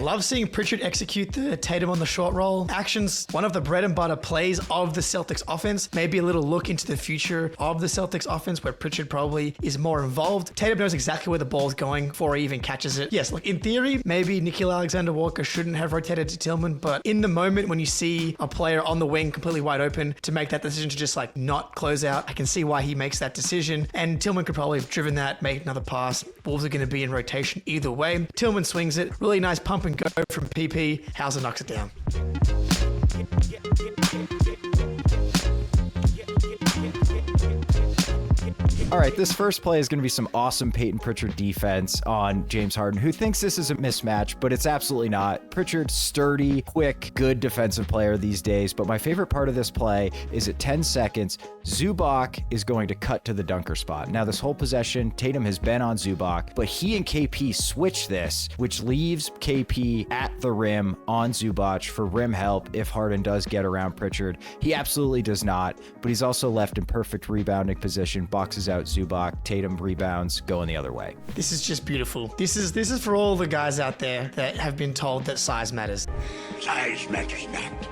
love seeing Pritchard execute the Tatum on the short roll actions. One of the bread and butter plays of the Celtics offense. Maybe a little look into the future of the Celtics offense where Pritchard probably is more involved. Tatum knows exactly where the ball's going before he even catches it. Yes, look, in theory, maybe Nickeil Alexander-Walker shouldn't have rotated to Tillman, but in the moment when you see a player on the wing completely wide open to make that decision to just like not close out, I can see why he makes that decision. And Tillman could probably have driven that, made another pass. Wolves are going to be in rotation either way. Tillman swings it. Really nice pump and go from PP. Hauser knocks it down. All right, this first play is going to be some awesome Payton Pritchard defense on James Harden, who thinks this is a mismatch, but it's absolutely not. Pritchard's sturdy, quick, good defensive player these days, but my favorite part of this play is at 10 seconds, Zubac is going to cut to the dunker spot. Now, this whole possession, Tatum has been on Zubac, but he and KP switch this, which leaves KP at the rim on Zubac for rim help if Harden does get around Pritchard. He absolutely does not, but he's also left in perfect rebounding position, boxes out Zubac, Tatum rebounds, going the other way. This is just beautiful. This is for all the guys out there that have been told that size matters. Size matters not.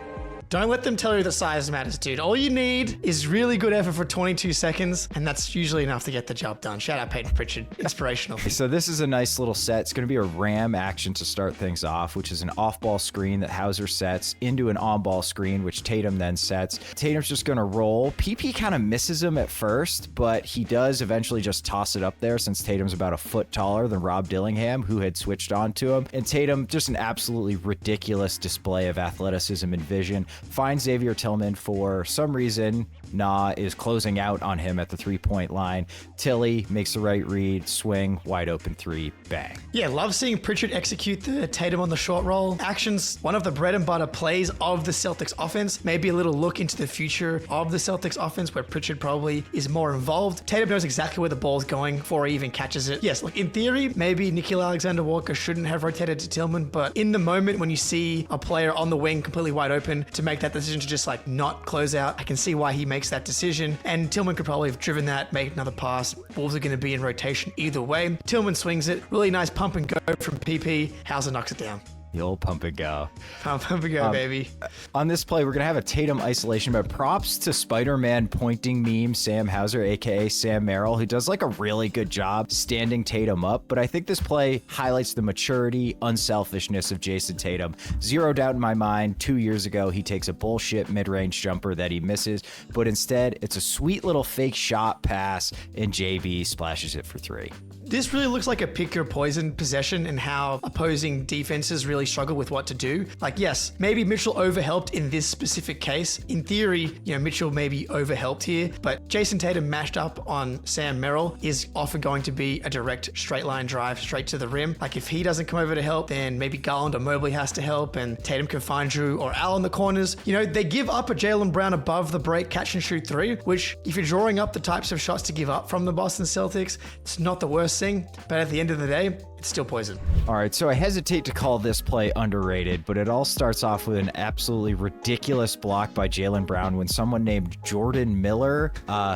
Don't let them tell you that size matters, dude. All you need is really good effort for 22 seconds, and that's usually enough to get the job done. Shout out Payton Pritchard. Inspirational. So this is a nice little set. It's going to be a ram action to start things off, which is an off-ball screen that Hauser sets into an on-ball screen, which Tatum then sets. Tatum's just going to roll. PP kind of misses him at first, but he does eventually just toss it up there since Tatum's about a foot taller than Rob Dillingham, who had switched on to him. And Tatum, just an absolutely ridiculous display of athleticism and vision, finds Xavier Tillman for some reason. Nah is closing out on him at the three-point line. Tilly makes the right read, swing, wide open three, bang. Yeah, love seeing Pritchard execute the Tatum on the short roll actions. One of the bread and butter plays of the Celtics offense. Maybe a little look into the future of the Celtics offense where Pritchard probably is more involved. Tatum knows exactly where the ball's going before he even catches it. Yes, look, in theory, maybe Nickeil Alexander-Walker shouldn't have rotated to Tillman, but in the moment when you see a player on the wing completely wide open to make that decision to just like not close out, I can see why he makes that decision. And Tillman could probably have driven that, made another pass. Wolves are going to be in rotation either way. Tillman swings it. Really nice pump and go from PP. Hauser knocks it down. The old pump and go. Pump and go, baby. On this play, we're going to have a Tatum isolation, but props to Spider-Man pointing meme Sam Hauser, a.k.a. Sam Merrill, who does like a really good job standing Tatum up. But I think this play highlights the maturity, unselfishness of Jason Tatum. Zero doubt in my mind, 2 years ago, he takes a bullshit mid-range jumper that he misses, but instead, it's a sweet little fake shot pass, and JB splashes it for three. This really looks like a pick your poison possession and how opposing defenses really struggle with what to do. Like, yes, maybe Mitchell overhelped in this specific case. In theory, Mitchell maybe overhelped here, but Jason Tatum mashed up on Sam Merrill is often going to be a direct straight line drive straight to the rim. Like, if he doesn't come over to help, then maybe Garland or Mobley has to help, and Tatum can find Drew or Al in the corners. They give up a Jaylen Brown above the break catch and shoot three, which if you're drawing up the types of shots to give up from the Boston Celtics, it's not the worst thing, but at the end of the day, it's still poison. All right, so I hesitate to call this play underrated, but it all starts off with an absolutely ridiculous block by Jaylen Brown when someone named Jordan Miller,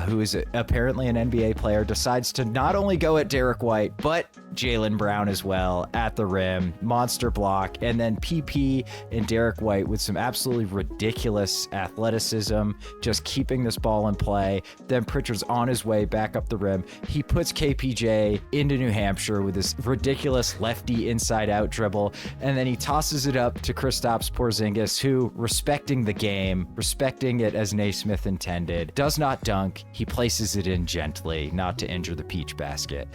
who is apparently an NBA player, decides to not only go at Derek White, but Jaylen Brown as well at the rim. Monster block, and then PP and Derek White with some absolutely ridiculous athleticism, just keeping this ball in play. Then Pritchard's on his way back up the rim. He puts KPJ into New Hampshire with this ridiculous lefty inside out dribble, and then he tosses it up to Kristaps Porzingis, who, respecting the game, respecting it as Naismith intended, does not dunk. He places it in gently, not to injure the peach basket.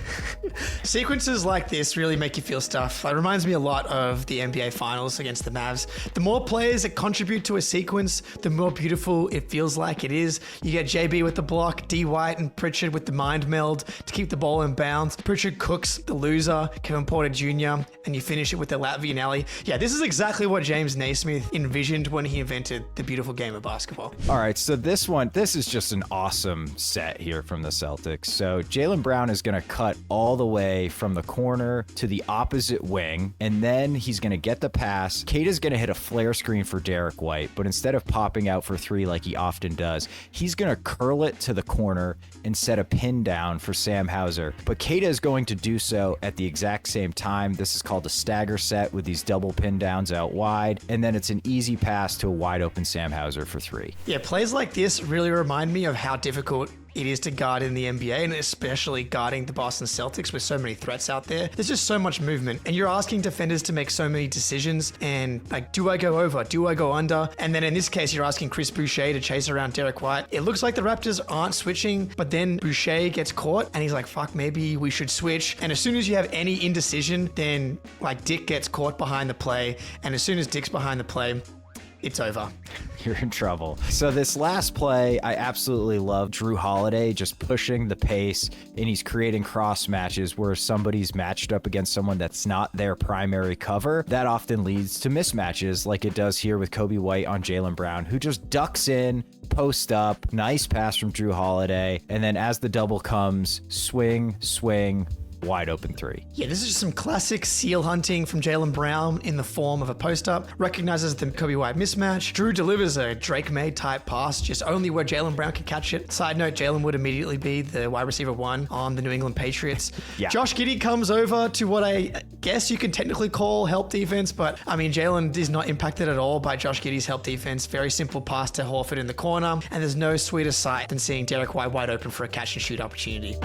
Sequences like this really make you feel stuff. It reminds me a lot of the NBA Finals against the Mavs. The more players that contribute to a sequence, the more beautiful it feels like it is. You get JB with the block, D. White and Pritchard with the mind meld to keep the ball in bounds. Pritchard cooks the loser, Kevin Porter Jr., and you finish it with the Latvian alley. Yeah, this is exactly what James Naismith envisioned when he invented the beautiful game of basketball. All right, so this is just an awesome set here from the Celtics. So Jaylen Brown is going to cut all the way from the corner to the opposite wing, and then he's going to get the pass. Kata's going to hit a flare screen for Derek White, but instead of popping out for three like he often does, he's going to curl it to the corner and set a pin down for Sam Hauser. But Kata is going to do so at the exact exact same time. This is called a stagger set with these double pin downs out wide. And then it's an easy pass to a wide open Sam Hauser for 3. Yeah, plays like this really remind me of how difficult it is to guard in the NBA, and especially guarding the Boston Celtics with so many threats out there. There's just so much movement, and you're asking defenders to make so many decisions. And like, do I go over? Do I go under? And then in this case, you're asking Chris Boucher to chase around Derek White. It looks like the Raptors aren't switching, but then Boucher gets caught, and he's like, fuck, maybe we should switch. And as soon as you have any indecision, then like Dick gets caught behind the play, and as soon as Dick's behind the play, it's over. You're in trouble. So this last play, I absolutely love Drew Holiday just pushing the pace, and he's creating cross matches where somebody's matched up against someone that's not their primary cover. That often leads to mismatches like it does here with Kobe White on Jaylen Brown, who just ducks in, post up, nice pass from Drew Holiday, and then as the double comes, swing, wide open 3. Yeah, this is just some classic seal hunting from Jaylen Brown in the form of a post-up. Recognizes the Kobe White mismatch. Drew delivers a Drake May type pass, just only where Jaylen Brown can catch it. Side note, Jaylen would immediately be the wide receiver 1 on the New England Patriots. Yeah. Josh Giddey comes over to what I guess you can technically call help defense, but I mean, Jaylen is not impacted at all by Josh Giddey's help defense. Very simple pass to Horford in the corner, and there's no sweeter sight than seeing Derek White wide open for a catch and shoot opportunity.